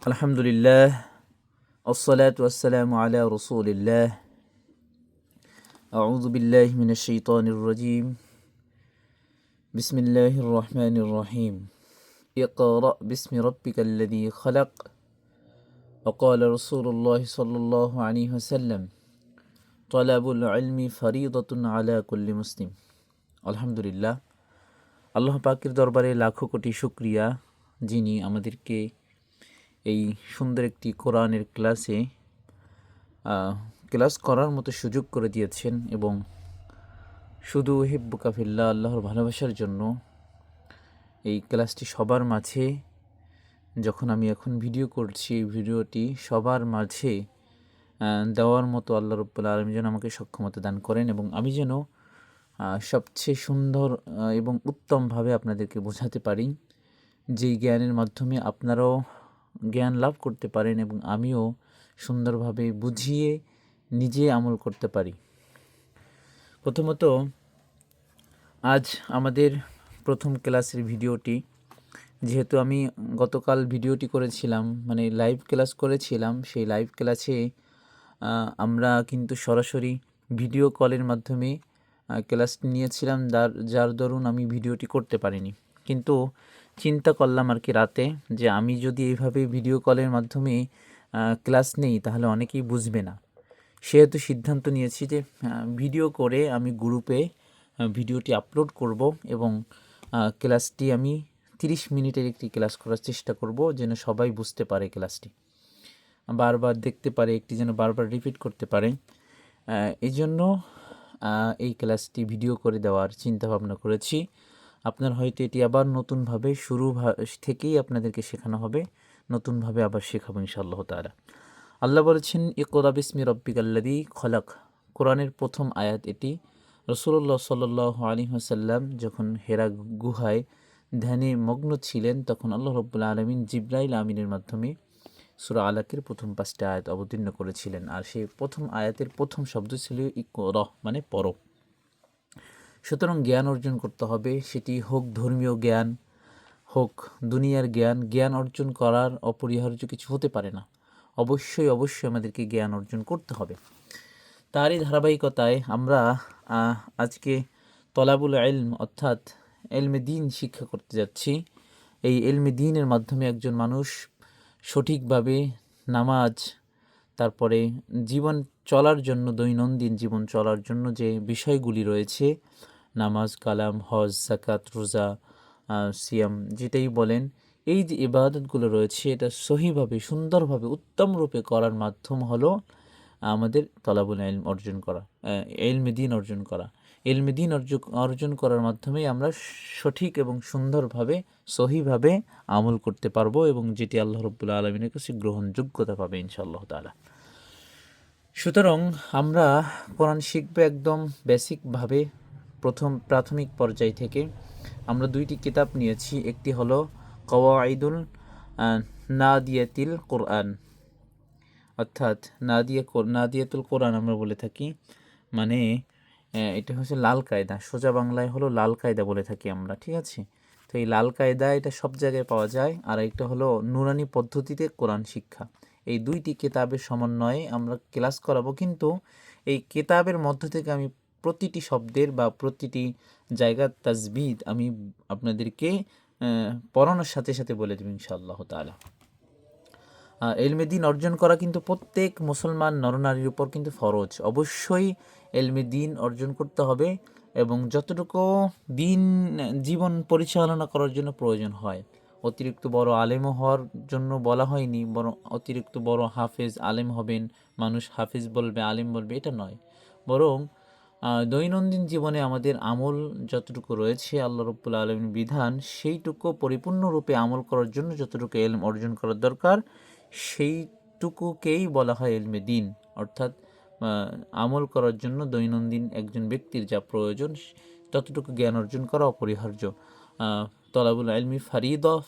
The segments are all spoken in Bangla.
আলহামদুলিল্লাহ আসসালাতু ওয়াসসালামু আলা রাসূলিল্লাহ আউযু বিল্লাহি মিনাশ শাইতানির রাজীম বিসমিল্লাহির রহমানির রহিম ইকরা বিসমি রাব্বিকাল্লাযী খালাক ওয়া ক্বালা রাসূলুল্লাহ সাল্লাল্লাহু আলাইহি ওয়াসাল্লাম তালাবুল ইলমি ফরিদাতুন আলা কুল্লি মুসলিম। আলহামদুলিল্লাহ, আল্লাহ পাকের দরবারে লাখো কোটি শুকরিয়া, যিনি আমাদেরকে এই সুন্দর একটি কোরআনের ক্লাস করার মতো সুযোগ করে দিয়েছেন এবং শুধু হিব্বুকা ফিল্লাহ, আল্লাহর ভালোবাসার জন্য এই ক্লাসটি সবার মাঝে, যখন আমি এখন ভিডিও করছি, এই ভিডিওটি সবার মাঝে দেওয়ার মতো আল্লাহ রাব্বুল আলামিন যেন আমাকে সক্ষমতা দান করেন এবং আমি যেন সবচেয়ে সুন্দর এবং উত্তমভাবে আপনাদেরকে বোঝাতে পারি, যেই জ্ঞানের মাধ্যমে আপনারাও জ্ঞান লাভ করতে পারেন এবং আমিও সুন্দরভাবে বুঝিয়ে নিজে আমল করতে পারি। প্রথমত, আজ আমাদের প্রথম ক্লাসের ভিডিওটি, যেহেতু আমি গতকাল ভিডিওটি করেছিলাম, মানে লাইভ ক্লাস করেছিলাম, সেই লাইভ ক্লাসে আমরা কিন্তু সরাসরি ভিডিও কলের মাধ্যমে ক্লাসটি নিয়েছিলাম, যার দরুন আমি ভিডিওটি করতে পারিনি। কিন্তু চিন্তা করলাম আর কি রাতে, যে আমি যদি এইভাবে ভিডিও কলের মাধ্যমে ক্লাস নেই তাহলে অনেকেই বুঝবে না। সেহেতু সিদ্ধান্ত নিয়েছি যে ভিডিও করে আমি গ্রুপে ভিডিওটি আপলোড করব এবং ক্লাসটি আমি 30 মিনিটের একটি ক্লাস করার চেষ্টা করব, যেন সবাই বুঝতে পারে, ক্লাসটি বারবার দেখতে পারে, একটি যেন বারবার রিপিট করতে পারে। এই জন্য এই ক্লাসটি ভিডিও করে দেওয়ার চিন্তা ভাবনা করেছি। আপনার হয়তো এটি আবার নতুনভাবে শুরু থেকেই আপনাদেরকে শেখানো হবে, নতুনভাবে আবার শেখাবো ইনশাআল্লাহ তাআলা। আল্লাহ বলেছেন, ইকরা বিসমি রাব্বিকাল্লাযী খালাক। কোরআনের প্রথম আয়াত এটি। রাসূলুল্লাহ সাল্লাল্লাহু আলাইহি ওয়াসাল্লাম যখন হেরা গুহায় ধ্যানে মগ্ন ছিলেন, তখন আল্লাহ রাব্বুল আলামিন জিবরাইল আমিনের মাধ্যমে সূরা আলাকের প্রথম 5টি আয়াত অবতীর্ণ করেছিলেন। আর সেই প্রথম আয়াতের প্রথম শব্দ ছিল ইকরা, মানে পড়ো। সুতরাং জ্ঞান অর্জন করতে হবে, সেটি হোক ধর্মীয় জ্ঞান, হোক দুনিয়ার জ্ঞান। জ্ঞান অর্জন করার অপরিহার্য কিছু হতে পারে না, অবশ্যই আমাদেরকে জ্ঞান অর্জন করতে হবে। তারই ধারাবাহিকতায় আমরা আজকে তলাবুল ইলম অর্থাৎ ইলমে দ্বীন শিক্ষা করতে যাচ্ছি। এই ইলমে দ্বীনের মাধ্যমে একজন মানুষ সঠিকভাবে নামাজ, তারপরে জীবন চলার জন্য, দৈনন্দিন জীবন চলার জন্য যে বিষয়গুলি রয়েছে, নামাজ, কালাম, হজ, যাকাত, রোজা, সিয়াম, যেটাই বলেন, এই যে ইবাদতগুলো রয়েছে, এটা সহিভাবে, সুন্দরভাবে, উত্তম রূপে করার মাধ্যম হলো আমাদের তলাবুল ইলম অর্জন করা, ইলমে দ্বীন অর্জন করা। ইলমে দ্বীন অর্জন করার মাধ্যমে আমরা সঠিক এবং সুন্দরভাবে, সহিভাবে আমল করতে পারবো এবং যেটি আল্লাহ রাব্বুল আলামিনের কাছে গ্রহণযোগ্যতা পাবে ইনশাআল্লাহ তাআলা। সুতরাং আমরা কোরআন শিখবো একদম বেসিকভাবে, প্রাথমিক পর্যায় থেকে। আমরা 2টি কিতাব নিয়েছি, একটি হলো কওয়াইদুল নাদিয়াতিল কোরআন, অর্থাৎ নাদিয়াতুল কোরআন আমরা বলে থাকি, মানে এটা হচ্ছে লাল কায়দা, সোজা বাংলায় হলো লাল কায়দা বলে থাকি আমরা, ঠিক আছে? তো এই লাল কায়দা এটা সব জায়গায় পাওয়া যায়। আর একটা হলো নুরানি পদ্ধতিতে কোরআন শিক্ষা। এই 2টি কিতাবের সমন্বয়ে আমরা ক্লাস করাবো, কিন্তু এই কিতাবের মধ্য থেকে আমি প্রতিটি শব্দের বা প্রতিটি জায়গার তাজবিদ আমি আপনাদেরকে পড়ানোর সাথে সাথে বলে দেব ইনশাআল্লাহ তাআলা। ইলমে দ্বীন অর্জন করা কিন্তু প্রত্যেক মুসলমান নরনারীর উপর কিন্তু ফরজ। অবশ্যই ইলমে দ্বীন অর্জন করতে হবে এবং যতটুকু দিন জীবন পরিচালনা করার জন্য প্রয়োজন হয়, অতিরিক্ত বড় আলেমও হওয়ার জন্য বলা হয়নি, বরং অতিরিক্ত বড় হাফেজ আলেম হবেন, মানুষ হাফেজ বলবে, আলেম বলবে, এটা নয়। বরং দৈনন্দিন জীবনে আমাদের আমল যতটুকু রয়েছে, আল্লাহ রাব্বুল আলামিনের বিধান, সেইটুকু পরিপূর্ণরূপে আমল করার জন্য যতটুকু ইলম অর্জন করার দরকার, সেইটুকুকেই বলা হয় ইলমে দ্বীন। অর্থাৎ আমল করার জন্য দৈনন্দিন একজন ব্যক্তির যা প্রয়োজন, ততটুকু জ্ঞান অর্জন করা অপরিহার্য। তলাবুল ইলমি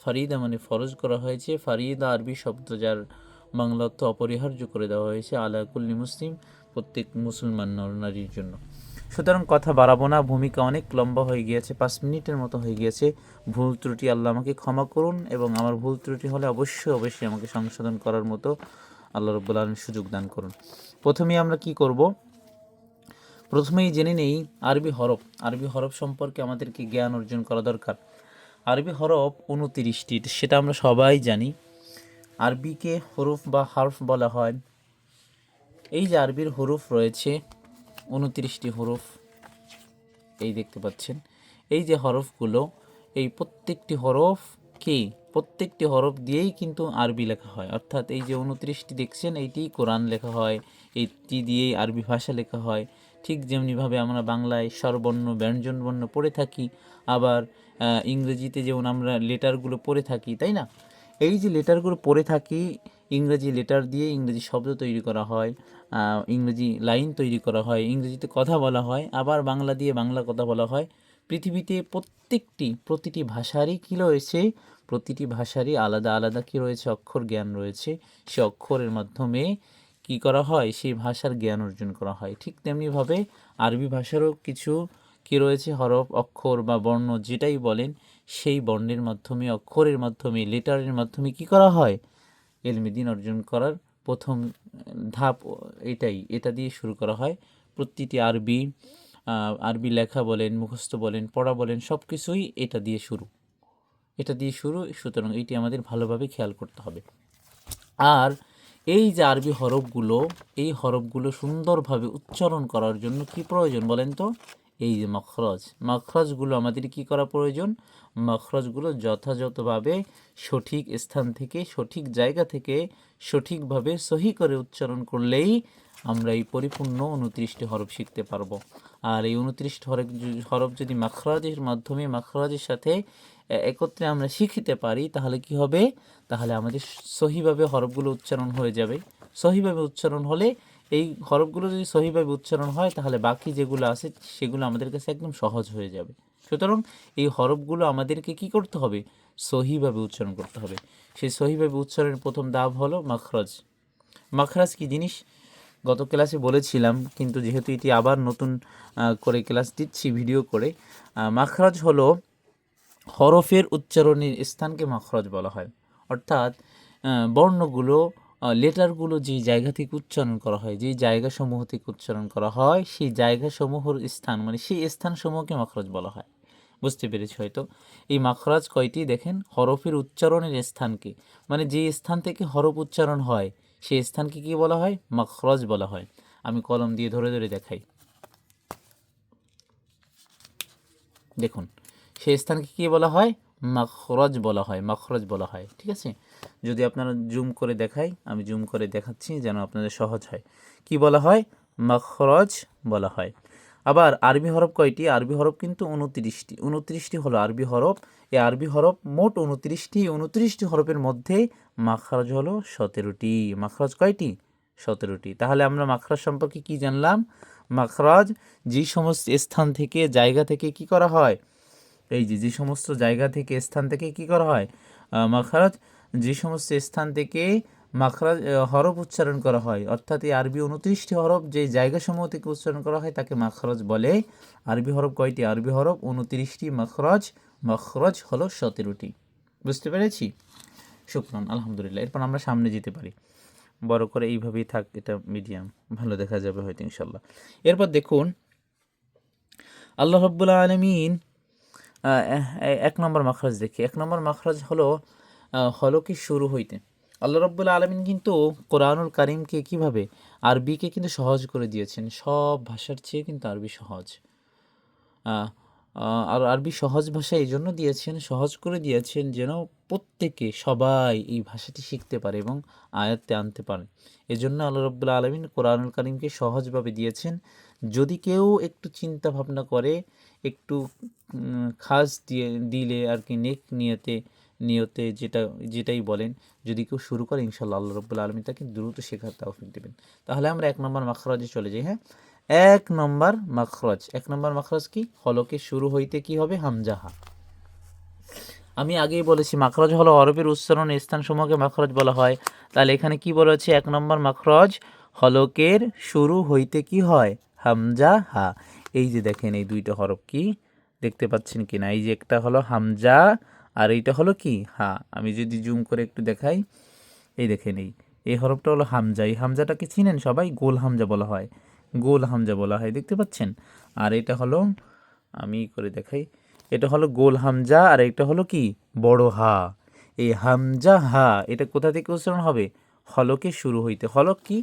ফারিদা মানে ফরজ করা হয়েছে। ফারিদা আরবি শব্দ, যার বাংলা অর্থ অপরিহার্য করে দেওয়া হয়েছে, আলা কুল্লি মুসলিম, প্রত্যেক মুসলমান নরনারীর জন্য। সুতরাং কথা বাড়াবো না, ভূমিকা অনেক লম্বা হয়ে গিয়েছে, 5 মিনিটের মতো হয়ে গিয়েছে। ভুল ত্রুটি আল্লাহ আমাকে ক্ষমা করুন, এবং আমার ভুল ত্রুটি হলে অবশ্যই আমাকে সংশোধন করার মতো আল্লাহ রাব্বুল আলামিন সুযোগ দান করুন। প্রথমেই আমরা কি করব, প্রথমেই জেনে নেই আরবি হরফ। আরবি হরফ সম্পর্কে আমাদেরকে জ্ঞান অর্জন করা দরকার। আরবি হরফ 29টি, সেটা আমরা সবাই জানি। আরবিকে হরফ বা হারফ বলা হয়। এই যে আরবির হরফ রয়েছে 29টি হরফ, এই দেখতে পাচ্ছেন, এই যে হরফগুলো, এই প্রত্যেকটি হরফ দিয়েই কিন্তু আরবি লেখা হয়। অর্থাৎ এই যে 29টি দেখছেন, এইটি কোরআন লেখা হয়, এইটি দিয়েই আরবি ভাষা লেখা হয়। ঠিক যেমনিভাবে আমরা বাংলায় স্বরবর্ণ ব্যঞ্জনবর্ণ পড়ে থাকি, আবার ইংরেজিতে যেমন আমরা লেটারগুলো পড়ে থাকি, তাই না? এই যে লেটারগুলো পড়ে থাকি, ইংরেজি লেটার দিয়ে ইংরেজি শব্দ তৈরি করা হয়, ইংরেজি লাইন তৈরি করা হয়, ইংরেজিতে কথা বলা হয়, আবার বাংলা দিয়ে বাংলা কথা বলা হয়। পৃথিবীতে প্রতিটি ভাষারই কী রয়েছে, প্রতিটি ভাষারই আলাদা আলাদা কী রয়েছে, অক্ষর জ্ঞান রয়েছে। সে অক্ষরের মাধ্যমে কি করা হয়, সেই ভাষার জ্ঞান অর্জন করা হয়। ঠিক তেমনিভাবে আরবি ভাষারও কিছু কি রয়েছে, হরফ, অক্ষর বা বর্ণ যেটাই বলেন, সেই বর্ণের মাধ্যমে, অক্ষরের মাধ্যমে, লেটারের মাধ্যমে কি করা হয়, ইলমে দ্বীন অর্জন করার প্রথম ধাপ এটা দিয়ে শুরু করা হয়। প্রতিটি আরবি লেখা বলেন, মুখস্থ বলেন, পড়া বলেন, সব কিছুই এটা দিয়ে শুরু। সুতরাং এটি আমাদের ভালোভাবে খেয়াল করতে হবে। আর এই যে আরবি হরফগুলো, এই হরফগুলো সুন্দরভাবে উচ্চারণ করার জন্য কি প্রয়োজন বলেন তো? এই যে মাখরাজগুলো আমাদের কি করা প্রয়োজন? মাখরাজগুলো যথাযথভাবে সঠিক স্থান থেকে, সঠিক জায়গা থেকে, সঠিকভাবে সহি করে উচ্চারণ করলেই আমরা এই পরিপূর্ণ 29টি হরফ শিখতে পারবো। আর এই 29টি হরফ যদি মাখরাজের মাধ্যমে, মাখরাজের সাথে একত্রে আমরা শিখিতে পারি, তাহলে কি হবে? তাহলে আমাদের সহিভাবে হরফগুলো উচ্চারণ হয়ে যাবে। সহিভাবে উচ্চারণ হলে, এই হরফগুলো যদি সহিভাবে উচ্চারণ হয়, তাহলে বাকি যেগুলো আছে সেগুলো আমাদের কাছে একদম সহজ হয়ে যাবে। সুতরাং এই হরফগুলো আমাদেরকে কি করতে হবে? সহিভাবে উচ্চারণ করতে হবে। সেই সহিভাবে উচ্চারণের প্রথম ধাপ হলো মাখরাজ। মাখরাজ কি জিনিস গত ক্লাসে বলেছিলাম, কিন্তু যেহেতু এটি আবার নতুন করে ক্লাস দিচ্ছি ভিডিও করে। মাখরাজ হলো হরফের উচ্চারণের স্থানকে মাখরাজ বলা হয়। অর্থাৎ বর্ণগুলো, লেটারগুলো যেই জায়গা থেকে উচ্চারণ করা হয়, যেই জায়গাসমূহ থেকে উচ্চারণ করা হয়, সেই জায়গাসমূহের স্থান, মানে সেই স্থানসমূহকে মাখরাজ বলা হয়। বুঝতে পেরেছি হয়তো? এই মাখরাজ কয়টি দেখেন, হরফের উচ্চারণের স্থানকে, মানে যে স্থান থেকে হরফ উচ্চারণ হয়, সেই স্থানকে কি বলা হয়? মাখরাজ বলা হয়। আমি কলম দিয়ে ধরে ধরে দেখাই, দেখুন, সেই স্থানকে কী বলা হয়? মাখরাজ বলা হয়। ঠিক আছে, যদি আপনারা জুম করে দেখাই, আমি জুম করে দেখাচ্ছি যেন আপনাদের সহজ হয়। কি বলা হয়? মাখরাজ বলা হয়। আবার আরবি হরফ কয়টি? আরবি হরফ কিন্তু 29টি হলো আরবি হরফ। এই আরবি হরফ মোট 29টি হরফের মধ্যে মাখরাজ হলো 17টি। মাখরাজ কয়টি? 17টি। তাহলে আমরা মাখরাজ সম্পর্কে কি জানলাম? মাখরাজ যে সমস্ত স্থান থেকে, জায়গা থেকে কি করা হয়, এই যে সমস্ত জায়গা থেকে, স্থান থেকে কি করা হয়, মাখরাজ, যে সমস্ত স্থান থেকে মাখরাজ হরফ উচ্চারণ করা হয়, অর্থাৎ এই আরবি 29টি হরফ যে জায়গাসমূহ থেকে উচ্চারণ করা হয় তাকে মাখরাজ বলে। আরবি হরফ কয়টি? আরবি হরফ 29টি, মাখরাজ হলো 17টি। বুঝতে পেরেছি? শুকরান, আলহামদুলিল্লাহ। এরপর আমরা সামনে যেতে পারি। বড় করে এইভাবেই থাক, এটা মিডিয়াম, ভালো দেখা যাবে হয়তো ইনশাল্লাহ। এরপর দেখুন, আল্লাহ রাব্বুল আলামিন 1 নম্বর মাখরাজ দেখি। 1 নম্বর মাখরাজ হলো কি শুরু হইতে। আল্লাহ রাব্বুল আলামিন কিন্তু কোরআনুল কারীমকে কিভাবে, আরবিকে কিন্তু সহজ করে দিয়েছেন। সব ভাষার চেয়ে কিন্তু আরবি সহজ। আর আরবি সহজ ভাষা এই জন্য দিয়েছেন, সহজ করে দিয়েছেন যেন প্রত্যেকে, সবাই এই ভাষাটি শিখতে পারে এবং আয়ত্তে আনতে পারে। এজন্য আল্লাহ রাব্বুল আলামিন কোরআনুল কারীমকে সহজভাবে দিয়েছেন। যদি কেউ একটু চিন্তা ভাবনা করে, একটু খাস দিলে আর কি, নেক নিয়তে যেটাই বলেন, যদি কেউ শুরু করে, ইনশাআল্লাহ আল্লাহ রাব্বুল আলামিন তাকে দ্রুত শেখার তৌফিক দেবেন। তাহলে আমরা 1 নম্বর মাখরাজে চলে যাই। হ্যাঁ, 1 নম্বর মাখরাজ কি? হলকে শুরু হইতে কি হবে? হামজাহা। আমি আগেই বলেছি মাখরাজ হলো হরফের উচ্চারণ স্থানসমূহকে মাখরাজ বলা হয়। তাহলে এখানে কি বলেছে? 1 নম্বর মাখরাজ হলকের শুরু হইতে কি হয়? হামজাহা। এই যে দেখেন এই দুইটা হরফ কি দেখতে পাচ্ছেন কি না? এই যে একটা হলো হামজা আর এইটা হলো কি হা। আমি যদি জুম করে একটু দেখাই, এই দেখেন এই হরফটা হলো হামজা। এই হামজাটাকে চিনেন সবাই? গোল হামজা বলা হয়, গোল হামজা বলা হয়, দেখতে পাচ্ছেন? আর এটা হলো, আমি করে দেখাই, এটা হলো গোল হামজা আর এটা হলো কি বড় হা। এই হামজা হা এটা কোথা থেকে উচ্চারণ হবে? হলকে শুরু হইতে। হলক কি?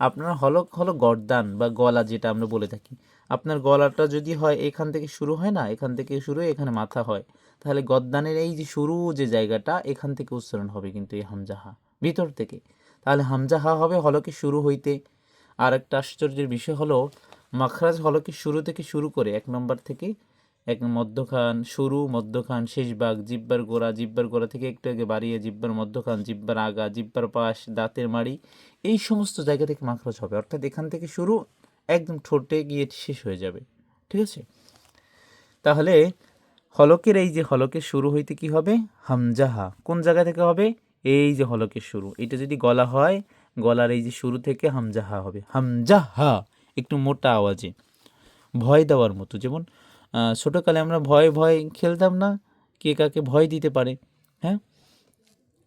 আপনার হলক হলো গর্দান বা গলা, যেটা আমরা বলে থাকি। আপনার গলাটা যদি হয় এখান থেকে শুরু হয় না, এখান থেকে শুরু হয়ে এখানে মাথা হয়, তাহলে গদ্দানের এই যে শুরু যে জায়গাটা, এখান থেকে উচ্চারণ হবে কিন্তু এই হামজা হা, ভিতর থেকে। তাহলে হামজা হা হবে হলকে শুরু হইতে। আর একটা আশ্চর্যের বিষয় হলো, মাখরাজ হলকে শুরু থেকে শুরু করে 1 নম্বর থেকে এক মধ্যখান, শুরু, মধ্যখান, শেষ ভাগ, জিব্বার গোড়া, জিব্বার গোড়া থেকে একটু আগে বাড়িয়ে জিব্বার মধ্যখান, জিব্বার আগা, জিব্বার পাশ, দাঁতের মাড়ি, এই সমস্ত জায়গা থেকে মাখরাজ হবে। অর্থাৎ এখান থেকে শুরু, একদম ঠোঁটে গিয়ে শেষ হয়ে যাবে। ঠিক আছে? তাহলে হলকের এই যে হলকের শুরু হইতে কি হবে? হামজাহা। কোন জায়গা থেকে হবে? এই যে হলকের শুরু, এটা যদি গলা হয়, গলার এই যে শুরু থেকে হামজাহা হবে। হামজাহা, একটু মোটা আওয়াজে, ভয় দেওয়ার মতো। যেমন ছোটোকালে আমরা ভয় ভয় খেলতাম না, কে কাকে ভয় দিতে পারে, হ্যাঁ,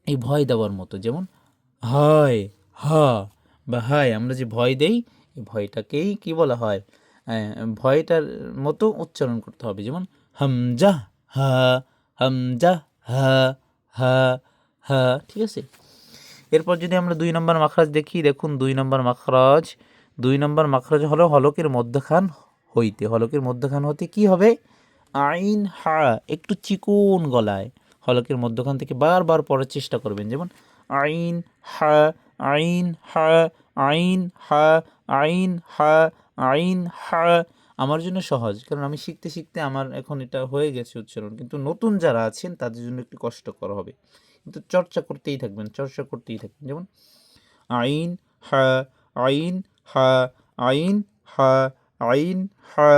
এই ভয় দেওয়ার মতো। যেমন হয়, হা বা হায়, আমরা যে ভয় দেই, এই ভয়টাকেই কি বলা হয়? ভয়টার মতো উচ্চারণ করতে হবে। যেমন হামজা হা, হামজা হা, হা, হা। ঠিক আছে? এরপর যদি আমরা 2 নম্বর মাখরাজ দেখি, দেখুন 2 নম্বর মাখরাজ, 2 নম্বর মাখরাজ হলো হলকের মধ্যখান হইতে। হলকের মধ্যখান হতে কি হবে? আইন হা, একটু চিকন গলায় হলকের মধ্যখান থেকে বারবার পড়ার চেষ্টা করবেন। যেমন আইন হা, আইন হা, আইন হা, আইন হা, আইন হা। আমার জন্য সহজ, কারণ আমি শিখতে শিখতে আমার এখন এটা হয়ে গেছে উচ্চারণ। কিন্তু নতুন যারা আছেন তাদের জন্য একটু কষ্টকর হবে, কিন্তু চর্চা করতেই থাকবেন, চর্চা করতেই থাকবেন। যেমন আইন হা, আইন হা, আইন হা, আইন হা,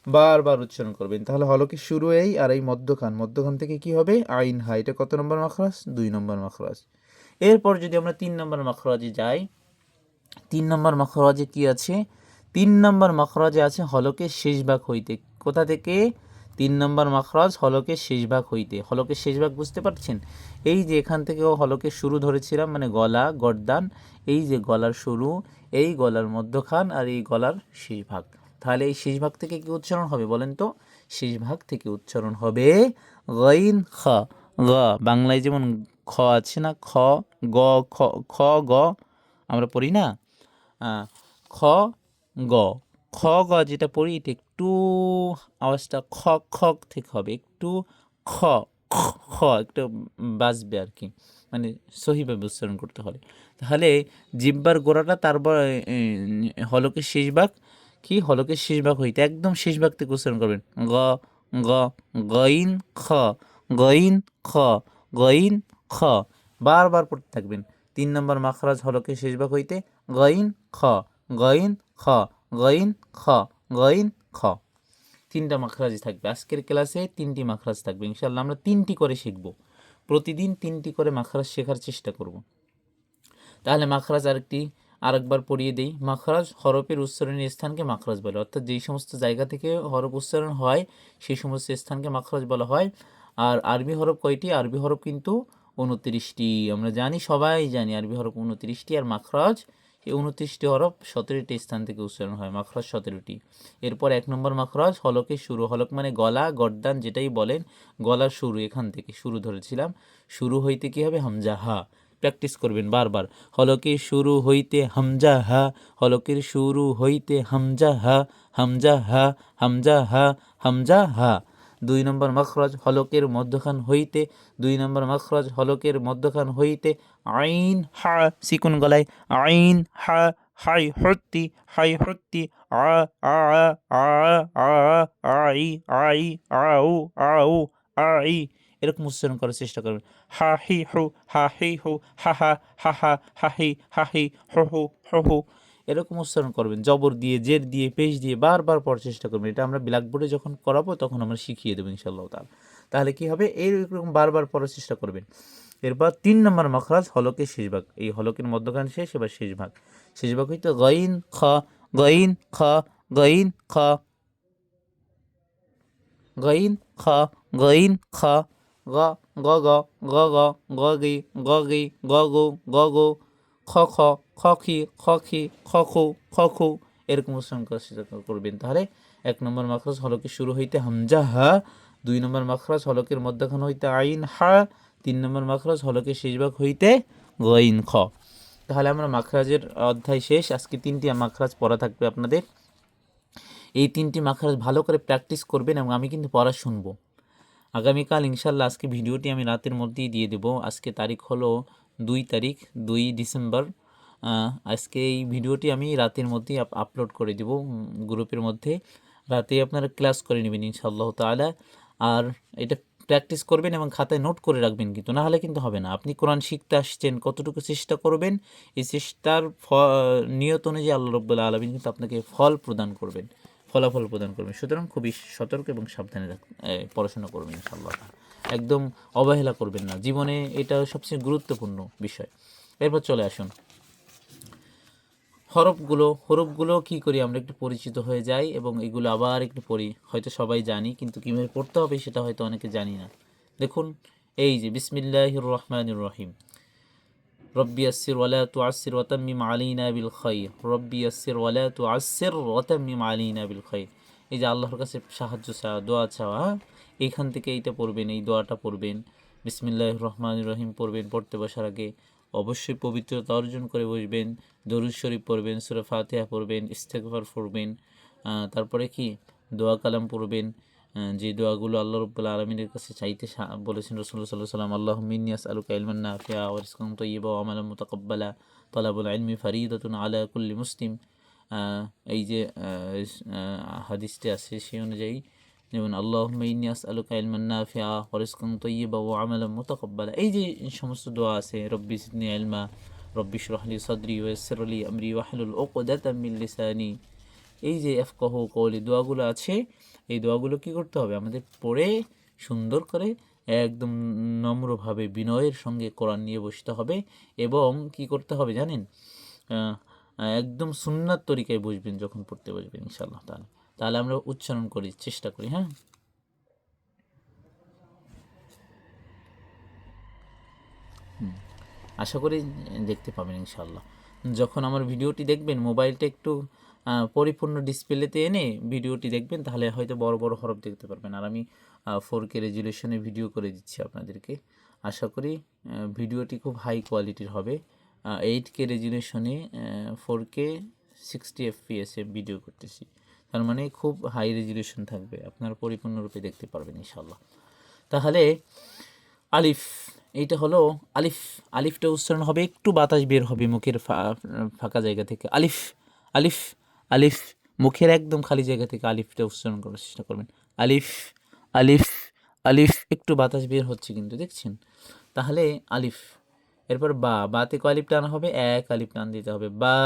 বারবার উচ্চারণ করবেন। তাহলে হলকে শুরু এই, আর এই মধ্যখান, মধ্যখান থেকে কি হবে? আইন হা। এটা কত নম্বর মাখরাজ? 2 নম্বর মাখরাজ। এরপর যদি আমরা 3 নম্বর মাখরাজে যাই, 3 নম্বর মাখরাজে কি আছে? 3 নম্বর মাখরাজে আছে হলকের শেষ ভাগ হইতে। কোথা থেকে? 3 নম্বর মাখরাজ হলকের শেষ ভাগ হইতে। হলকের শেষ ভাগ বুঝতে পারছেন? এই যে এখান থেকেও হলকের শুরু ধরেছিলাম, মানে গলা, গর্দান, এই যে গলার শুরু, এই গলার মধ্যখান আর এই গলার শেষ ভাগ। তাহলে এই শেষ ভাগ থেকে কি উচ্চারণ হবে বলেন তো? শেষ ভাগ থেকে উচ্চারণ হবে গাইন খ। গ, বাংলায় যেমন খ আছে না, খ, গ, খ, খ, গ আমরা পড়ি না, খ, গ, খ, গ যেটা পড়ি, এটা একটু আওয়াজটা খ, খ থেকে হবে, একটু খ, খ একটু বাজবে আর কি, মানে সহিভাবে উচ্চারণ করতে হবে। তাহলে জিব্বার গোড়াটা, তারপর হলকের শেষ ভাগ, কি হলকের শেষ ভাগ হইতে একদম শেষ ভাগ থেকে উচ্চারণ করবেন। গ, গ, গইন খ, গইন খ, গইন খ, বারবার পড়তে থাকবেন। 3 নম্বর মাখরাজ হলকের শেষ ভাগ হইতে গইন খ, গইন খ, গইন খ, গইন খ। 3টা মাখরাজ থাকবে। আজকের ক্লাসে 3টি মাখরাজ থাকবে ইনশাল্লাহ। আমরা 3টি করে শিখব, প্রতিদিন 3টি করে মাখরাজ শেখার চেষ্টা করব। তাহলে মাখরাজ আরেকবার পড়িয়ে দেই। মাখরাজ হরফের উচ্চারণের স্থানকে মাখরাজ বলে, অর্থাৎ যেই সমস্ত জায়গা থেকে হরফ উচ্চারণ হয় সেই সমস্ত স্থানকে মাখরাজ বলা হয়। আর আরবি হরফ কয়টি? আরবি হরফ কিন্তু 29টি। আমরা জানি, সবাই জানি আরবি হরফ 29টি, আর মাখরাজ এই 29টি হরফ 17টি স্থান থেকে উচ্চারণ হয়, মাখরাজ 17টি। এরপর 1 নম্বর মাখরাজ হলকের শুরু। হলক মানে গলা, গর্দান যেটাই বলেন, গলার শুরু, এখান থেকে শুরু ধরেছিলাম, শুরু হইতে কি হবে? হামজা হা। প্র্যাকটিস করবেন বারবার। হলকের শুরু হইতে হামজা হা, হলকের শুরু হইতে হামজা হা, হামজা হা, হামজা হা, হামজা হা। 2 নম্বর মাখরাজ হলকের মধ্যখান হইতে, 2 নম্বর মাখরাজ হলকের মধ্যখান হইতে আইন হা, সিকুন গলায় আইন হা, হাই হত্তি, হাই হত্তি, আ, আ, আ, আ, আই, আই, আউ, আউ, আই, এরকম উচ্চারণ করার চেষ্টা করবেন। হা হি হু, হা হি হু, হা হা, হা হা, হা হি, হা হি, হু হু, হু হু, এরকম উচ্চারণ করবেন। জবর দিয়ে, জের দিয়ে, পেশ দিয়ে বারবার পড়ার চেষ্টা করবেন। এটা আমরা ব্ল্যাকবোর্ডে যখন করাবো তখন আমরা শিখিয়ে দেবো ইনশাআল্লাহ তাআলা। তাহলে কি হবে? এইরকম বারবার পড়ার চেষ্টা করবেন। এরপর 3 নম্বর মাখরাজ হলকের শেষ ভাগ। এই হলকের মধ্যখান শেষ, এবার শেষ ভাগ। শেষ ভাগ হইতে গইন খ, গইন খ, গইন খ, গইন খ, গইন খ, গ গ গ গ গ গ গি গ গি গ গো গ গো, খ খ, খ খি খ খি, খ খু খ খু, এরকম উচ্চারণ করার চেষ্টা করবেন। তাহলে 1 নম্বর মাখরাজ হলকের শুরু হইতে হামজা হা, 2 নম্বর মাখরাজ হলকের মধ্যখান হইতে আইন হা, 3 নম্বর মাখরাজ হলকের শেষ ভাগ হইতে গইন খ। তাহলে আমরা মাখরাজের অধ্যায় শেষ। আজকে 3টি মাখরাজ পড়া থাকবে আপনাদের। এই 3টি মাখরাজ ভালো করে প্র্যাকটিস করবেন এবং আমি কিন্তু পড়া শুনবো। আগামীকাল ইনশাল্লাহ আজকে ভিডিওটি আমি রাতের মধ্যেই দিয়ে দেব। আজকে তারিখ হলো 2 তারিখ, 2 ডিসেম্বর। আজকে এই ভিডিওটি আমি রাতের মধ্যেই আপলোড করে দেব গ্রুপের মধ্যে। রাতে আপনারা ক্লাস করে নেবেন ইনশাআল্লাহ তাআলা। আর এটা প্র্যাকটিস করবেন এবং খাতায় নোট করে রাখবেন, কিন্তু না হলে কিন্তু হবে না। আপনি কোরআন শিখতে আসছেন, কতটুকু চেষ্টা করবেন, এই চেষ্টার নিয়ত অনুযায়ী আল্লাহ রাব্বুল আলামিন কিন্তু আপনাকে ফলাফল প্রদান করবেন। সুতরাং খুবই সতর্ক এবং সাবধানে পড়াশোনা করবেন ইনশাআল্লাহ। একদম অবহেলা করবেন না, জীবনে এটা সবচেয়ে গুরুত্বপূর্ণ বিষয়। এরপর চলে আসুন হরফগুলো কি করি আমরা একটু পরিচিত হয়ে যাই এবং এগুলো আবার একটু পড়ি। হয়তো সবাই জানি, কিন্তু কীভাবে পড়তে হবে সেটা হয়তো অনেকে জানি না। দেখুন, এই যে বিসমিল্লাহির রহমানির রহিম, রব্বি ইয়াসসির ওয়ালা তুআসসির ওয়াতাম্মিম আলাইনা বিল খাইর, রব্বি ইয়াসসির ওয়ালা তুআসসির ওয়াতাম্মিম আলাইনা বিল খাইর। এই যে আল্লাহর কাছে সাহায্য চাওয়া, দোয়া চাওয়া, এইখান থেকে এইটা পড়বেন, এই দোয়াটা পড়বেন, বিসমিল্লাহির রহমানির রহিম পড়বেন। পড়তে বসার আগে অবশ্যই পবিত্রতা অর্জন করে বসবেন, দরুদ শরীফ পড়বেন, সূরা ফাতিহা পড়বেন, ইস্তেগফার পড়বেন, তারপরে কি দোয়া কালাম পড়বেন, যে দোয়াগুলো আল্লাহ রাব্বুল আলামিনের কাছে চাইতে বলেছেন রাসূলুল্লাহ সাল্লাল্লাহু আলাইহি ওয়াসাল্লাম, আল্লাহুম্মা ইন্নী আসআলুকা ইলমান নাফিআ ওয়া রিজকান তাইয়্যিবা ওয়া আমালান মুতাকাব্বালা, তালাবুল ইলমি ফারিদাতুন আলা কুল্লি মুসলিম। এই যে হাদিসটি আছে সেই অনুযায়ী, যেমন আল্লাহুম্মা ইন্নী আসআলুকা ইলমান নাফিআ ওয়া রিজকান তাইয়্যিবা ওয়া আমালান মুতাকাব্বালা, এই যে সমস্ত দোয়া আছে, রব্বি জিদনি ইলমা, রব্বি ইশরাহ লি সাদরি ওয়া ইয়াসসির লি আমরি ওয়াহলুল উকদাতাম মিন লিসানি, এই যে ইফকাহু কওলি দোয়াগুলো আছে, এই দোয়াগুলো কি করতে হবে আমাদের? পড়ে সুন্দর করে একদম নম্রভাবে বিনয়ের সঙ্গে কোরআন নিয়ে বসতে হবে। এবং কি করতে হবে জানেন? একদম সুন্নাত তরিকায় বসবেন যখন পড়তে বসবেন ইনশাআল্লাহ তাআলা। তাহলে আমরা উচ্চারণ করি, চেষ্টা করি। হ্যাঁ, আশা করি দেখতে পাবেন ইনশাআল্লাহ। যখন আমার ভিডিওটি দেখবেন, মোবাইলটা একটু পরিপূর্ণ ডিসপ্লেতে এনে ভিডিওটি দেখবেন, তাহলে হয়তো বড় বড় হরফ দেখতে পারবেন। আর আমি 4K রেজুলেশনে ভিডিও করে দিচ্ছি আপনাদেরকে। আশা করি ভিডিওটি খুব হাই কোয়ালিটির হবে। 8K রেজুলেশনে 4K 60 FPS এ ভিডিও করতেছি, তার মানে খুব হাই রেজুলেশন থাকবে, আপনারা পরিপূর্ণরূপে দেখতে পারবেন ইনশাআল্লাহ। তাহলে আলিফ, এইটা হলো আলিফ। আলিফটা উচ্চারণ হবে, একটু বাতাস বের হবে মুখের ফাঁকা জায়গা থেকে। আলিফ, আলিফ, আলিফ, মুখের একদম খালি জায়গা থেকে আলিফটা উচ্চারণ করার চেষ্টা করবেন। আলিফ, আলিফ, আলিফ, একটু বাতাস বের হচ্ছে কিন্তু, দেখছেন? তাহলে আলিফ। এরপর বাতে কয় আলিফ টান হবে? 1 আলিফ টান দিতে হবে। বা,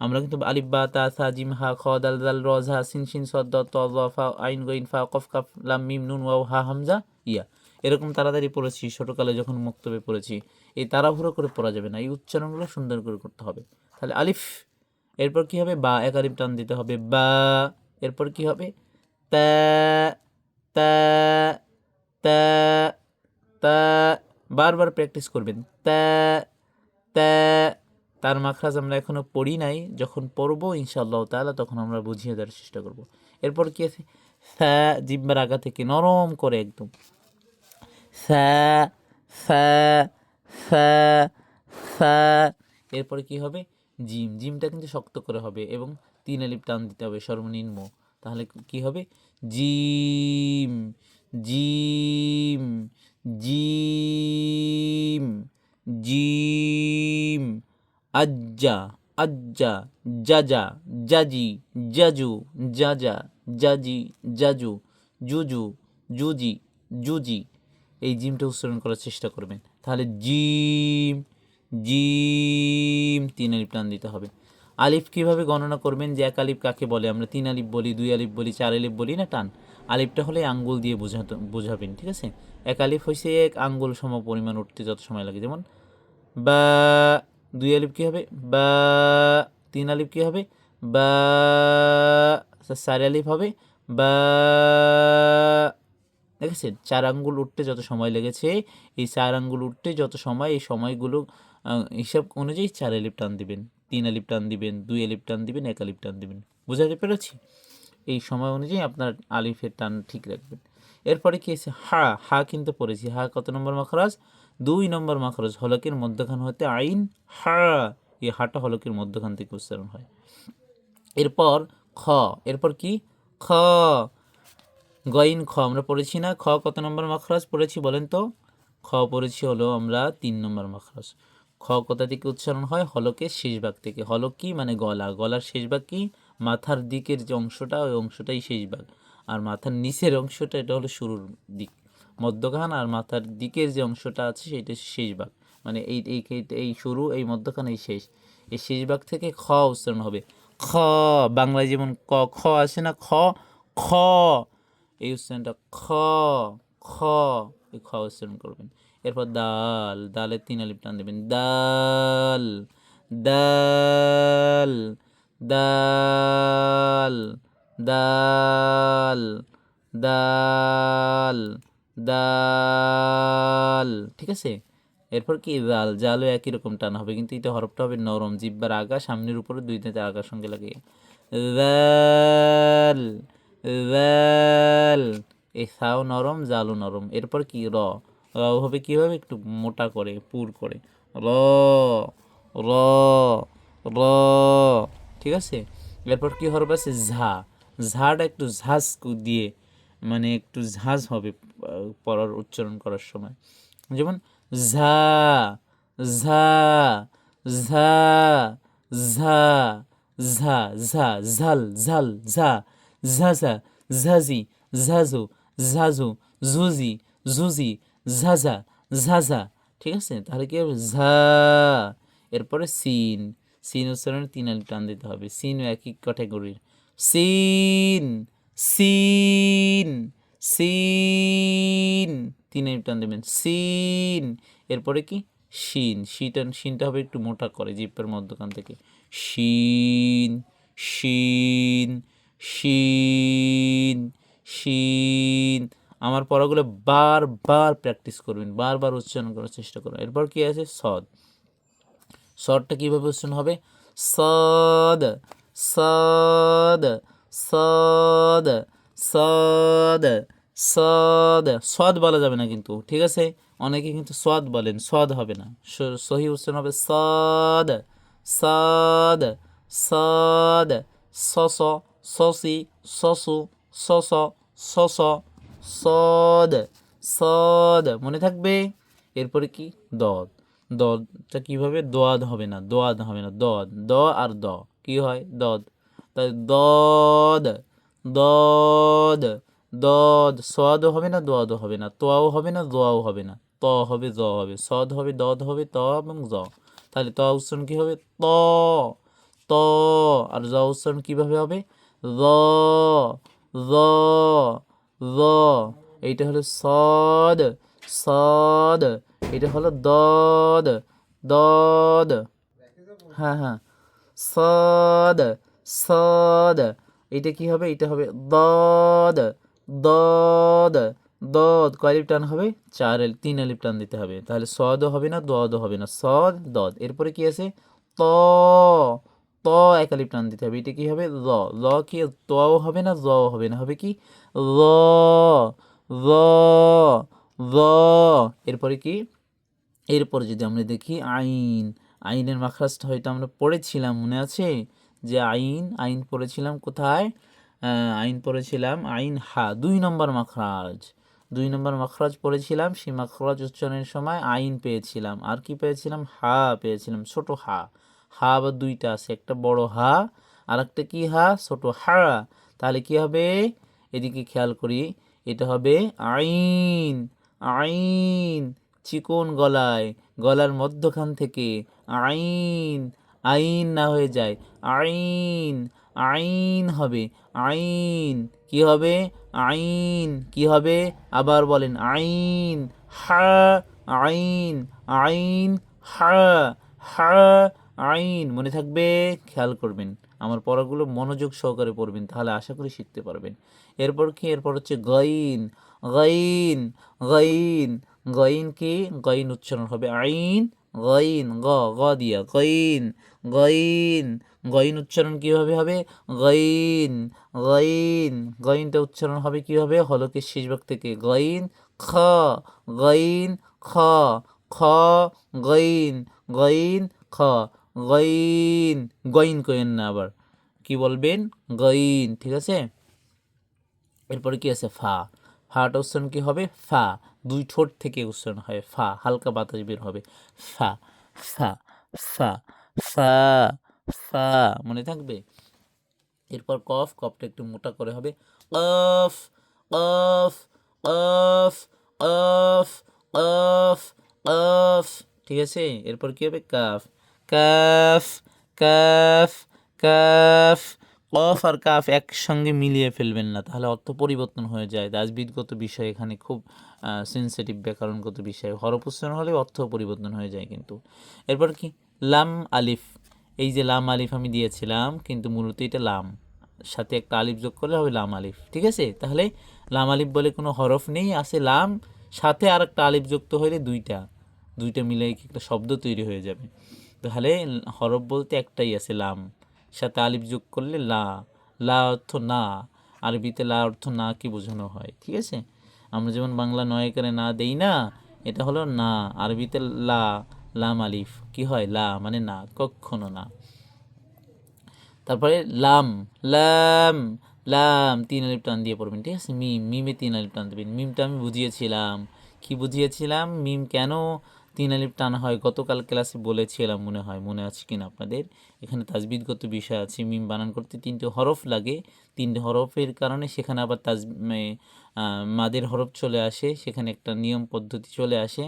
আমরা কিন্তু আলিফ বা তা সা জিম হা খ দাল দাল র ঝা সিন শিন সদ দ ত য ফা আইন গইন ফা কফ কাফ লাম মিম নুন ওয়াও হা হামজা ইয়া, এরকম তাড়াতাড়ি পড়েছি ছোটোকালে যখন মুক্তবে পড়েছি। এই তাড়াহুড়ো করে পড়া যাবে না, এই উচ্চারণগুলো সুন্দর করে করতে হবে। তাহলে আলিফ, এরপর কি হবে? বা, 1 আলিফ টান দিতে হবে। বা, এরপর কি হবে? তা, তা, তা, তা, বারবার প্র্যাকটিস করবেন। তা, তা, তার মাখরাজ আমরা এখনো পড়ি নাই, যখন পড়বো ইনশাআল্লাহ তাআলা তখন আমরা বুঝিয়ে দেওয়ার চেষ্টা করব। এরপর কি আছে? সা, জিহ্বার আগা থেকে নরম করে একদম, সা, সা, সা, সা। এরপরে কি হবে? জিম, জিমটা কিন্তু শক্ত করে হবে এবং 3 আলিফ টান দিতে হবে সর্বনিম্ন। তাহলে কি হবে? জিম, জিম, জিম, জিম। আজ্জা, আজ্জা, জাজা, জাজি, জাজু, জাজা, জাজি, জাজু, জুজু, জুজি, জুজি। এই জিমটা উচ্চারণ করার চেষ্টা করবেন। তাহলে জিম, জিম, 3 আলিফ টান দিতে হবে। আলিফ কিভাবে গণনা করবেন? যে 1 আলিফ কাকে বলে? আমরা 3 আলিফ বলি, 2 আলিফ বলি, 4 আলিফ বলি না? টান আলিফটা হলে আঙ্গুল দিয়ে বোঝাবেন, ঠিক আছে? 1 আলিফ হয়েছে 1 আঙ্গুল সম পরিমাণ উঠতে যত সময় লাগে, যেমন বা। 2 আলিফ কি হবে? বা। 3 আলিফ কি হবে? বা। 4 আলিফ হবে বা, দেখেছেন 4 আঙ্গুল উঠতে যত সময় লেগেছে, এই 4 আঙ্গুল উঠতে যত সময়, এই সময়গুলো হিসাব অনুযায়ী 4 আলিফ টান দিবেন, 3 আলিফ টান দিবেন, 2 আলিফ টান দিবেন, 1 আলিফ টান দিবেন। বুঝাতে পেরেছি? এই সময় অনুযায়ী আপনার আলিফের টান ঠিক রাখবেন। এরপরে কি আছে? হা। হা কিন্তু পড়েছি। হা কত নম্বর মাখরাজ? 2 নম্বর মাখরাজ। হলকের মধ্যখান হতে আইন হা, এই হাটা হলকের মধ্যখান থেকে উচ্চারণ হয়। এরপর খ। এরপর কি? খ। গইন খ আমরা পড়েছি না? খ কত নম্বর মাখরাজ পড়েছি বলেন তো? খ পড়েছি হলো আমরা 3 নম্বর মাখরাজ। খ কোথা থেকে উচ্চারণ হয়? হলকের শেষ ভাগ থেকে। হলক কি মানে গলা, গলার শেষ ভাগ কি? মাথার দিকের যে অংশটা, ওই অংশটাই শেষ ভাগ। আর মাথার নিচের অংশটা এটা হলো শুরুর দিক, মধ্যখান। আর মাথার দিকের যে অংশটা আছে সেটা শেষ ভাগ, মানে এই এই এই শুরু, এই মধ্যখান, এই শেষ। এই শেষ ভাগ থেকে খ উচ্চারণ হবে। খ। বাংলায় যেমন ক খ আসে না? খ খ, এই উচ্চারণটা খ খ, এই খ উচ্চারণ করবেন। এরপর দাল। দালের 3 আলিফ টান দেবেন। দাল দাল দাল দাল দাল দাল, ঠিক আছে? এরপর কি? জাল। জালও একই রকম টান হবে, কিন্তু এটা হরফটা হবে নরম, জিহ্বার আগা সামনের উপরে, 2 দাঁতের আগার সঙ্গে লাগিয়ে। জাল জাল, এই সাও নরম, জালও নরম। এরপর কি? র। র হবে কীভাবে? একটু মোটা করে, পুর করে। র র র, ঠিক আছে? এরপর কি হরফ আছে? ঝা। ঝাটা একটু ঝাঁজ দিয়ে, মানে একটু ঝাঁজ হবে পড়ার, উচ্চারণ করার সময়। যেমন ঝা ঝা ঝা ঝা ঝা ঝা, ঝাল ঝাল, ঝা ঝাঝা, ঝাঝি, ঝাঝু, ঝাঝু, ঝুঝি, ঝুঝি, ঝাঝা, ঝাঝা, ঠিক আছে? তাহলে কি হবে? ঝা। এরপরে সিন। সিন উচ্চারণে 3 আলিফ টান দিতে হবে। সিনও একই ক্যাটাগরির। সিন সিন সিন, 3 আলিফ টান দেবেন। সিন। এরপরে কি? শিন। শিনটা হবে একটু মোটা করে, জিহ্বার মধ্যখান থেকে। শিন শিন শিন শিন। আমার পড়াগুলো বারবার প্র্যাকটিস করবেন, বারবার উচ্চারণ করার চেষ্টা করবেন। এরপর কি আছে? সদ। সদটা কীভাবে উচ্চারণ হবে? সদ সদ সদ সদ সদ। সদ বলা যাবে না কিন্তু, ঠিক আছে? অনেকে কিন্তু সদ বলেন, সদ হবে না। সহি উচ্চারণ হবে সদ সদ সদ। সস সসি সসু সস সস, সদ সদ, মনে থাকবে? এরপরে কি? দদ। দদটা কীভাবে? দোয়াদ হবে না, দোয়াদ হবে না, দদ। দ আর দ কি হয়? দদ। তাই দদ দদ দদ। সদও হবে না, দোয়াদও হবে না, তোয়াও হবে না, দোয়াও হবে না, ত হবে, জ হবে, সদ হবে, দদ হবে, ত এবং জ। তাহলে ত উচ্চারণ কী হবে? ত ত। আর জ উচ্চারণ কীভাবে হবে? জ জ জ। এইটা হলো সদ সদ, এটা হলো দদ দদ। হ্যাঁ হ্যাঁ, সদ সদ। এটা কি হবে? এটা হবে দদ দদ দদ। কয় আলিফ টান হবে? 3 আলিফ টান দিতে হবে। তাহলে সদও হবে না, দদও হবে না, সদ দদ। এরপরে কি আছে? ত ত, 1 আলিফ টান দিতে হবে। এটা কি হবে? ল। ল কি? তও হবে না, জও হবে না, হবে কি? ল ল ল। এরপরে কি? এরপরে যদি আমরা দেখি আইন। আইনের মাখরাজটা হয়তো আমরা পড়েছিলাম, মনে আছে? যে আইন আইন পড়েছিলাম কোথায়? আইন পড়েছিলাম আইন হা, 2 নম্বর মাখরাজ। 2 নম্বর মাখরাজ পড়েছিলাম। সেই মাখরাজ উচ্চারণের সময় আইন পেয়েছিলাম, আর কি পেয়েছিলাম? হা পেয়েছিলাম, ছোট হা। হা আবার 2টা আছে, একটা বড় হা আর একটা কি হা? ছোট হা। তাহলে কি হবে? এদিকে খেয়াল করি, এটা হবে আইন আইন, চিকন গলায়, গলার মধ্যখান থেকে আইন, আইন না হয়ে যায় আইন, আইন হবে, আইন। কি হবে? আইন। কি হবে? আবার বলেন, আইন হা আইন আইন হা হা আইন, মনে থাকবে? খেয়াল করবেন, আমার পড়াগুলো মনোযোগ সহকারে পড়বেন, তাহলে আশা করি শিখতে পারবেন। এরপর কি? এরপর হচ্ছে গইন। গইন, গইন, গইন কি? গইন উচ্চারণ হবে আইন, গইন, গ দিয়া, গইন, গইন। গইন উচ্চারণ কিভাবে হবে? গইন, গইন। গইনটা উচ্চারণ হবে কিভাবে? হলকের শেষ ভাগ থেকে গইন, খ, গইন, খ, খ, গইন, গইন, খ, গইন। গইন কইেন না আবার, কি বলবেন? গইন, ঠিক আছে? এরপরে কি আছে? ফা। ফাটা উচ্চারণ কি হবে? ফা। দুই ঠোঁট থেকে উচ্চারণ হয় ফা, হালকা বাতাস বের হবে। ফা, ফা, ফা, ফা, ফা, মনে থাকবে? এরপর কফ। কফটা একটু মোটা করে হবে কফ, কফ, কফ, কফ, কফ, কফ, ঠিক আছে? এরপর কি হবে? কাফ। কাফ, কাফ, কাফ। কফ আর কাফ একসঙ্গে মিলিয়ে ফেলবেন না, তাহলে অর্থ পরিবর্তন হয়ে যায়। রাজবিদগত বিষয় এখানে খুব সেন্সিটিভ, ব্যাকরণগত বিষয়। হরফ উচ্চারণ হলে অর্থ পরিবর্তন হয়ে যায় কিন্তু। এরপর কি? লাম আলিফ। এই যে লাম আলিফ আমি দিয়েছিলাম, কিন্তু মূলত এটা লাম, সাথে একটা আলিফ যোগ করলে হবে লাম আলিফ, ঠিক আছে? তাহলে লাম আলিফ বলে কোনো হরফ নেই, আছে লাম, সাথে আর একটা আলিফ যুক্ত হলে দুইটা, দুইটা মিলে একটা শব্দ তৈরি হয়ে যাবে। তাহলে হরফ বলতে একটাই আছে লাম, সাথে আলিফ যোগ করলে লা। লা অর্থ না, আরবিতে লা অর্থ না কি বোঝানো হয়, ঠিক আছে? আমরা যেমন বাংলা নয়কারে না দেই না, এটা হলো না, আরবিতে লা, লাম আলিফ কি হয়? লা মানে না, কখনো না। তারপরে লাম, লাম, লাম, তিন আলিফ টান দিয়ে পড়বেন, ঠিক আছে? মিম, মিমে তিন আলিফ টান দেবেন। মিমটা আমি বুঝিয়েছিলাম, কি বুঝিয়েছিলাম? মিম কেন তিন আলিফ টানা হয় গতকাল ক্লাসে বলেছিলাম, মনে হয়, মনে আছে কিনা আপনাদের? এখানে তাজবিদগত বিষয় আছে। মিম বানান করতে তিনটে হরফ লাগে, তিনটে হরফের কারণে সেখানে আবার মাদের হরফ চলে আসে, সেখানে একটা নিয়ম পদ্ধতি চলে আসে,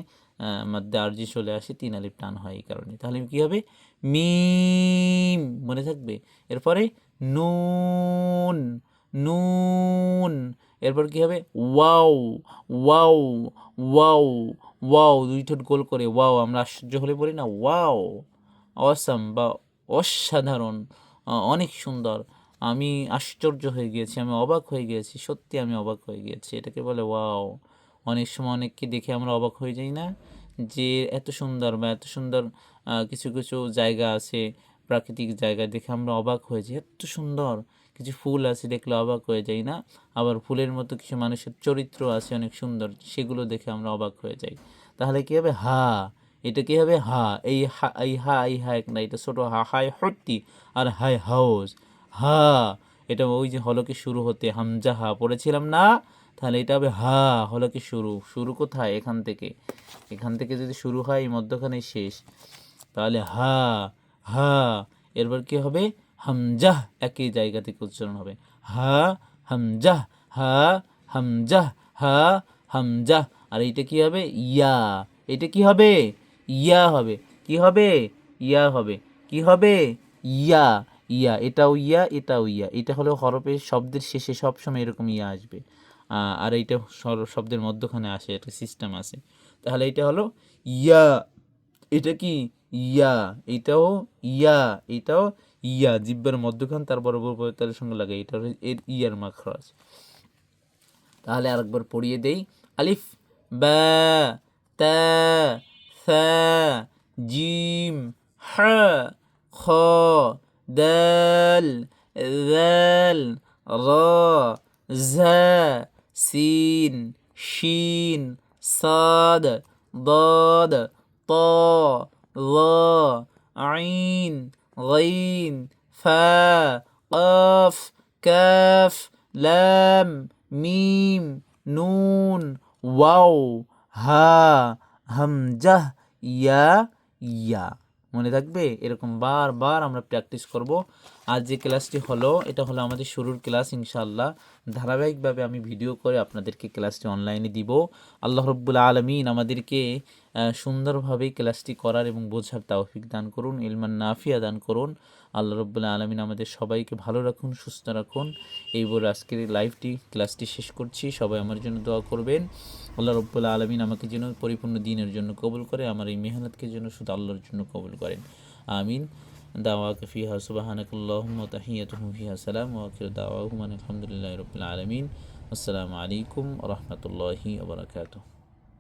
মাদ্দে আরজি চলে আসে, তিন আলিফ টান হয় এই কারণে। তাহলে কি হবে? মিম, মনে থাকবে? এরপরে নুন, নুন। এরপর কি হবে? ওয়াও, ওয়াও, ওয়াও, ওয়াও, দুই ঠোঁট গোল করে ওয়াও। আমরা আশ্চর্য হলে বলি না ওয়াও, অসাম বা অসাধারণ, অনেক সুন্দর, আমি আশ্চর্য হয়ে গিয়েছি, আমি অবাক হয়ে গিয়েছি, সত্যি আমি অবাক হয়ে গিয়েছি, এটাকে বলে ওয়াও। অনেক সময় অনেককে দেখে আমরা অবাক হয়ে যাই না, যে এত সুন্দর বা এত সুন্দর কিছু কিছু জায়গা আছে, প্রাকৃতিক জায়গা দেখে আমরা অবাক হয়ে যাই, এত সুন্দর কিছু ফুল আছে দেখলে অবাক হয়ে যাই না? আবার ফুলের মতো কিছু মানুষের চরিত্র আছে অনেক সুন্দর, সেগুলো দেখে আমরা অবাক হয়ে যাই। তাহলে কী হবে? হা। এটা কী হবে? হা। এই হা, এই হা, এই হা এক না, এটা ছোটো হা, হায় হট্টি, আর হায় হাউস, হা। এটা ওই যে হলকে শুরু হতে হামজা হা পড়েছিলাম না, তাহলে এটা হবে হা, হলকে শুরু। শুরু কোথায়? এখান থেকে, এখান থেকে যদি শুরু হয় মধ্যখানে শেষ, তাহলে হা, হা। এরপর কি হবে? হামজাহ, একই জায়গা থেকে উচ্চারণ হবে, হা, হামজাহ, হা, হামজাহ, হা, হামজাহ। আর এইটা কি হবে? ইয়া। এটা কি হবে? ইয়া হবে। কি হবে? ইয়া হবে। কি হবে? ইয়া, ইয়া। এটাও ইয়া, এটাও ইয়া। এটা হলো হরফের শব্দের শেষে সবসময় এরকম ইয়া আসবে, আর এইটা শব্দের মধ্যখানে আসে, একটা সিস্টেম আছে। তাহলে এটা হলো ইয়া। এটা কি? ইয়া। এটাও ইয়া, এটাও ইয়া, জিব্বার মধ্যখান তার বরাবর তালের সঙ্গে লাগে, এটা হলো এর ইয়ার মাখরাজ। তাহলে আরেকবার পড়িয়ে দেই। আলিফ, বা, তা, সা, জিম, হা, খ, দাল, দাল, র, ঝা, সিন, শিন, সাদ, ضاد, ط, ظ, عين, غين, فا, قاف, كاف, লাম, মিম, নুন, ওয়াও, হা, হামজাহ, ইয়া, ইয়া। মনে থাকবে? এরকম বারবার আমরা প্র্যাকটিস করব। আজ যে ক্লাসটি হলো, এটা হলো আমাদের শুরুর ক্লাস। ইনশাআল্লাহ ধারাবাহিকভাবে আমি ভিডিও করে আপনাদেরকে ক্লাসটি অনলাইনে দিব। আল্লাহ রব্বুল আলমিন আমাদেরকে সুন্দরভাবে ক্লাসটি করার এবং বোঝার তৌফিক দান করুন, ইলমান নাফিয়া দান করুন। আল্লাহ রব্বুল আলমিন আমাদের সবাইকে ভালো রাখুন, সুস্থ রাখুন। এই বলে আজকের ক্লাসটি শেষ করছি। সবাই আমার জন্য দোয়া করবেন। আল্লাহ রব্বুল আলমিন আমাকে যেন পরিপূর্ণ দিনের জন্য কবুল করে, আমার এই মেহনতকে যেন শুধু আল্লাহর জন্য কবুল করেন। আমিন। দাওয়াকা ফিহা সুবহানাকাল্লাহুম্মা ওয়া তাহিয়াতুহুম ফিহা সালাম ওয়া আখিরু দাওয়াহুম আনিল হামদুলিল্লাহি রাব্বিল আলামিন। আসসালামু আলাইকুম ওয়া রাহমাতুল্লাহি ওয়া বারাকাতুহু।